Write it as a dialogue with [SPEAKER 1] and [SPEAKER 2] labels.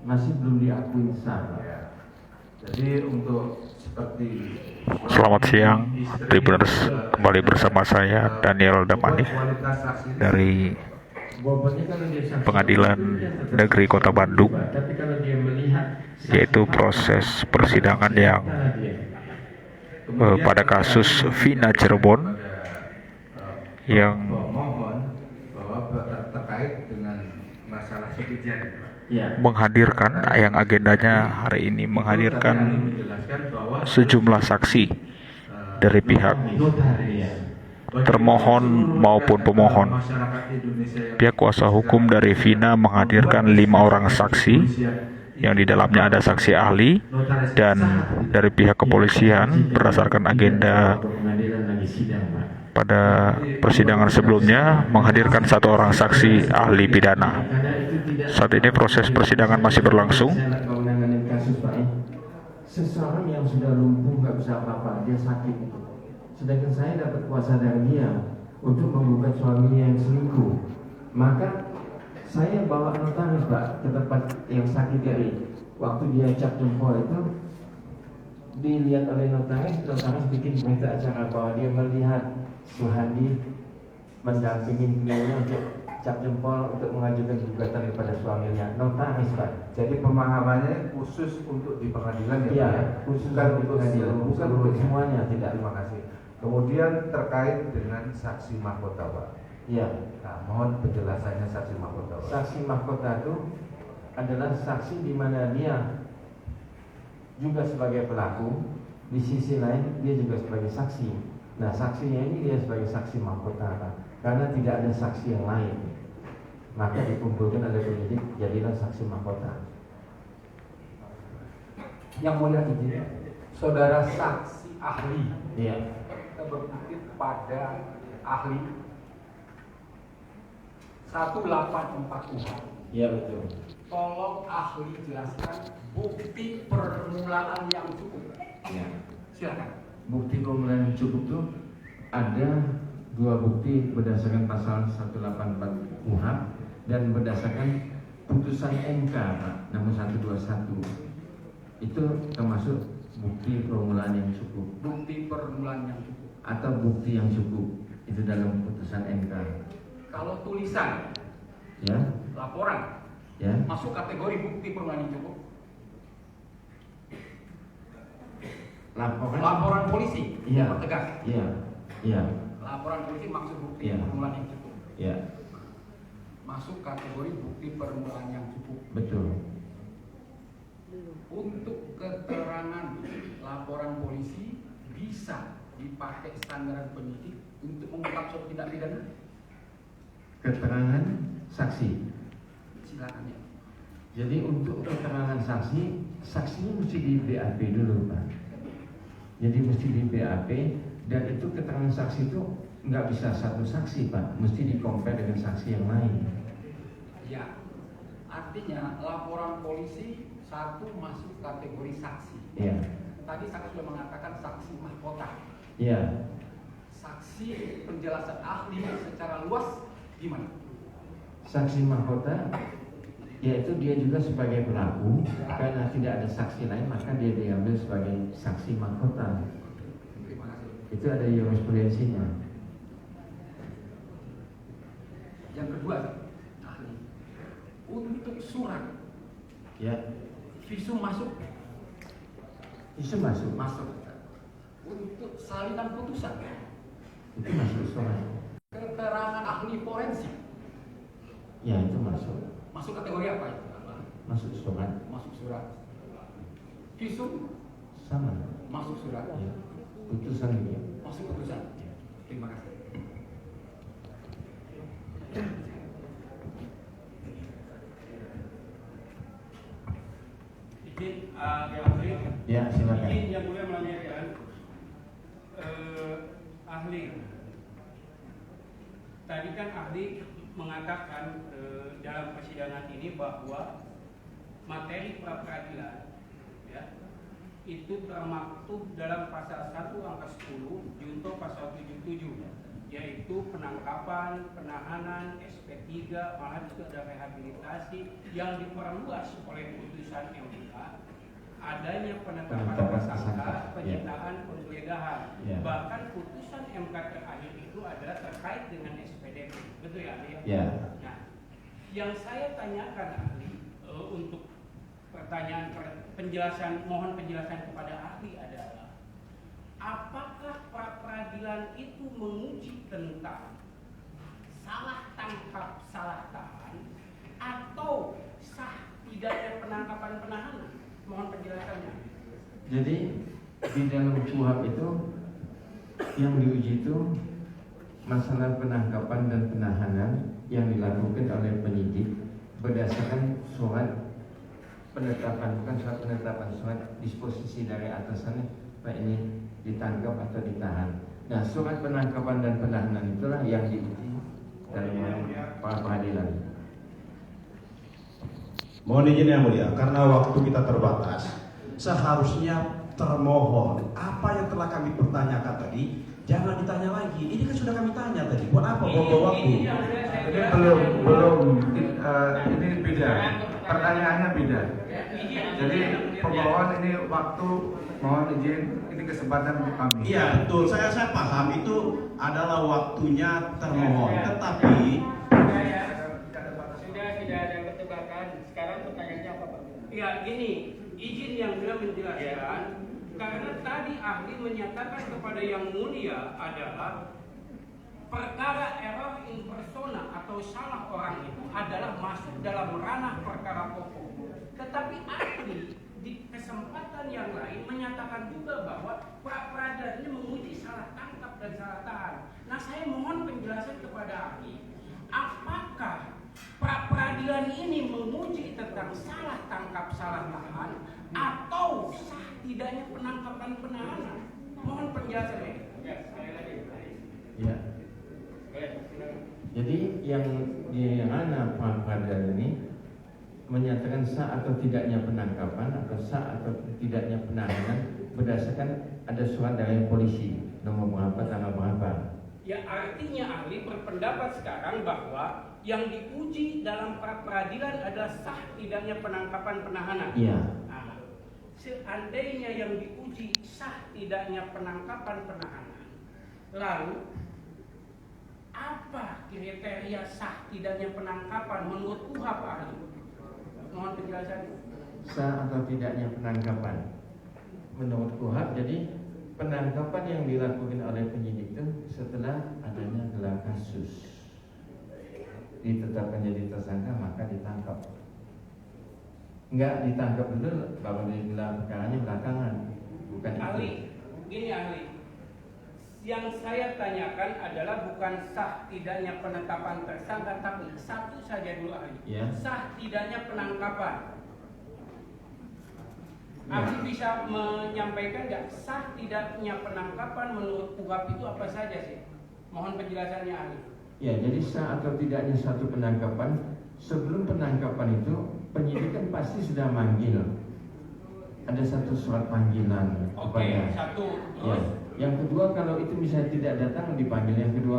[SPEAKER 1] masih belum diakui sah. Ya. Jadi untuk seperti
[SPEAKER 2] Selamat siang, Tribuners. Kembali bersama saya Daniel Damanik dari Pengadilan Negeri Kota Bandung, yaitu proses persidangan yang pada kasus Vina Cirebon yang
[SPEAKER 1] terkait dengan masalah
[SPEAKER 2] menghadirkan, yang agendanya hari ini menghadirkan sejumlah saksi dari pihak termohon maupun pemohon. Pihak kuasa hukum dari Vina menghadirkan 5 orang saksi, yang di dalamnya ada saksi ahli, dan dari pihak kepolisian berdasarkan agenda pada persidangan sebelumnya menghadirkan 1 orang saksi ahli pidana. Saat ini proses persidangan masih berlangsung.
[SPEAKER 1] Seseorang yang sudah lumpuh nggak bisa apa-apa, dia sakit itu. Sedangkan saya dapat kuasa dari dia untuk menggugat suaminya yang selingkuh. Maka saya bawa notaris Pak ke tempat yang sakit dari waktu dia cap jempol itu dilihat oleh notaris bikin berita acara bahwa dia melihat Suhadi mendampingi beliau untuk cap jempol untuk mengajukan gugatan kepada suaminya. Notaris Pak. Jadi pemahamannya khusus untuk di pengadilan ya? Iya, khusus bukan untuk pengadilan, bukan untuk semuanya. Tidak. Terima kasih. Kemudian terkait dengan saksi mahkota Pak. Iya. Nah, mohon penjelasannya saksi mahkota Pak. Saksi mahkota itu adalah saksi di mana dia juga sebagai pelaku, di sisi lain dia juga sebagai saksi. Nah, saksinya ini dia sebagai saksi mahkota Pak. Karena tidak ada saksi yang lain, maka dikumpulkan oleh penyidik jadilah saksi mahkota.
[SPEAKER 3] Yang mulia izin, saudara saksi ahli.
[SPEAKER 1] Iya.
[SPEAKER 3] Kita berkutik pada ahli 184
[SPEAKER 1] Iya betul.
[SPEAKER 3] Tolong ahli jelaskan bukti permulaan yang cukup.
[SPEAKER 1] Iya.
[SPEAKER 3] Silakan.
[SPEAKER 1] Bukti permulaan yang cukup itu ada 2 bukti berdasarkan pasal 184 KUHP dan berdasarkan putusan MK Pak nomor 121. Itu termasuk bukti permulaan yang cukup.
[SPEAKER 3] Bukti permulaan yang cukup
[SPEAKER 1] Atau bukti yang cukup itu dalam putusan MK.
[SPEAKER 3] Kalau tulisan,
[SPEAKER 1] Ya,
[SPEAKER 3] laporan,
[SPEAKER 1] ya.
[SPEAKER 3] masuk kategori bukti permulaan yang cukup. Laporan polisi,
[SPEAKER 1] Iya.
[SPEAKER 3] pertegas.
[SPEAKER 1] Iya, iya,
[SPEAKER 3] Laporan polisi maksud bukti
[SPEAKER 1] Iya.
[SPEAKER 3] permulaan yang cukup.
[SPEAKER 1] iya.
[SPEAKER 3] Masuk kategori bukti permulaan yang cukup.
[SPEAKER 1] Betul.
[SPEAKER 3] Untuk keterangan laporan polisi bisa dipakai standar penyidik untuk mengungkap suatu tindak pidana.
[SPEAKER 1] Keterangan saksi.
[SPEAKER 3] Silakan ya.
[SPEAKER 1] Jadi untuk keterangan saksi, saksinya mesti di BAP dulu Pak. Jadi mesti di BAP, dan itu keterangan saksi itu nggak bisa satu saksi Pak, mesti di-compare dengan saksi yang lain.
[SPEAKER 3] Ya, artinya laporan polisi satu masuk kategori saksi.
[SPEAKER 1] Iya.
[SPEAKER 3] Tadi saya sudah mengatakan saksi mahkota.
[SPEAKER 1] Iya.
[SPEAKER 3] Saksi penjelasan ahli secara luas gimana?
[SPEAKER 1] Saksi mahkota, yaitu dia juga sebagai pelaku, karena tidak ada saksi lain maka dia diambil sebagai saksi mahkota.
[SPEAKER 3] Terima kasih.
[SPEAKER 1] Itu ada jurisprudensinya.
[SPEAKER 3] Yang kedua, ahli untuk surat
[SPEAKER 1] Ya,
[SPEAKER 3] visum masuk.
[SPEAKER 1] itu masuk.
[SPEAKER 3] Masuk. Untuk salinan putusan,
[SPEAKER 1] Itu masuk surat.
[SPEAKER 3] keterangan ahli forensik
[SPEAKER 1] Ya, itu masuk.
[SPEAKER 3] masuk kategori apa itu?
[SPEAKER 1] Masuk surat.
[SPEAKER 3] Masuk surat. Visum
[SPEAKER 1] Sama.
[SPEAKER 3] masuk surat.
[SPEAKER 1] Ya. Putusan dia.
[SPEAKER 3] Masuk putusan. Terima kasih.
[SPEAKER 4] Izin ahli.
[SPEAKER 1] Ya, silakan.
[SPEAKER 4] Izin yang mulia melanjutkan. Ahli. Tadi kan ahli mengatakan dalam persidangan ini bahwa materi pra peradilan ya, itu termaktub dalam pasal 1 angka 10 junto pasal 77. yaitu penangkapan, penahanan, SP3, malah juga ada rehabilitasi yang diperluas oleh putusan MK, adanya penetapan tersangka, penyitaan, penggeledahan. Bahkan putusan MK terakhir itu adalah terkait dengan SPDP, betul ya ahli? Nah, yang saya tanyakan ahli untuk pertanyaan penjelasan, mohon penjelasan kepada ahli adalah, apakah pra peradilan itu menguji tentang salah tangkap, salah tahan, atau sah tidaknya penangkapan penahanan? Mohon penjelasannya.
[SPEAKER 1] Jadi di dalam KUHP itu yang diuji itu masalah penangkapan dan penahanan yang dilakukan oleh penyidik berdasarkan surat penetapan, bukan surat penetapan, surat disposisi dari atasannya, Pak ini ditangkap atau ditahan. Nah, surat penangkapan dan penahanan itulah yang diuji dalam pra peradilan.
[SPEAKER 5] Mohon izin yang mulia, karena waktu kita terbatas, seharusnya termohon apa yang telah kami pertanyakan tadi jangan ditanya lagi. Ini kan sudah kami tanya tadi. Buat apa bawa waktu?
[SPEAKER 1] Ini belum ini beda. Pertanyaannya beda. Jadi pemohon ini waktu, mohon izin, ini kesempatan untuk kami.
[SPEAKER 5] Iya betul, saya paham itu adalah waktunya termohon. Tetapi
[SPEAKER 4] Sudah tidak ada pertukaran. Sekarang pertanyaannya apa Pak? Ya gini, izin yang beliau menjelaskan, karena tadi ahli menyatakan kepada yang mulia adalah perkara error in persona atau salah orang itu adalah masuk dalam ranah perkara pokok. Tetapi ahli di kesempatan yang lain menyatakan juga bahwa pra peradilan ini menguji salah tangkap dan salah tahan. Nah, saya mohon penjelasan kepada ahli, apakah pra peradilan ini menguji tentang salah tangkap, salah tahan, atau sah tidaknya penangkapan penahanan? Mohon penjelasannya. Ya, sekali lagi.
[SPEAKER 1] Ya. Jadi yang di mana pra peradilan ini menyatakan sah atau tidaknya penangkapan atau sah atau tidaknya penahanan berdasarkan ada surat dari polisi nomor berapa, tanggal berapa.
[SPEAKER 4] Ya, artinya ahli berpendapat sekarang bahwa yang diuji dalam pra peradilan adalah sah tidaknya penangkapan penahanan.
[SPEAKER 1] Iya.
[SPEAKER 4] Nah, seandainya yang diuji sah tidaknya penangkapan penahanan, lalu apa kriteria sah tidaknya penangkapan menurut KUHP ahli? Mohon penjelasannya.
[SPEAKER 1] Sah atau tidaknya penangkapan menurut KUHP, jadi penangkapan yang dilakukan oleh penyidik itu setelah adanya gelar kasus, ditetapkan jadi tersangka maka ditangkap. Enggak ditangkap dulu baru digelar perkaranya belakangan, bukan
[SPEAKER 4] Ahli,
[SPEAKER 1] itu.
[SPEAKER 4] gini ahli, yang saya tanyakan adalah bukan sah tidaknya penetapan tersangka, tapi satu saja dulu ahli.
[SPEAKER 1] Ya.
[SPEAKER 4] Sah tidaknya penangkapan.
[SPEAKER 1] Ya.
[SPEAKER 4] Ahli bisa menyampaikan nggak sah tidaknya penangkapan menurut KUHP itu apa saja sih? Mohon penjelasannya ahli.
[SPEAKER 1] Ya, jadi sah atau tidaknya satu penangkapan, sebelum penangkapan itu penyidik kan pasti sudah manggil. Ada satu surat panggilan
[SPEAKER 4] Oke,
[SPEAKER 1] kepada.
[SPEAKER 4] satu.
[SPEAKER 1] Ya. Yang kedua, kalau itu misalnya tidak datang dipanggil. Yang kedua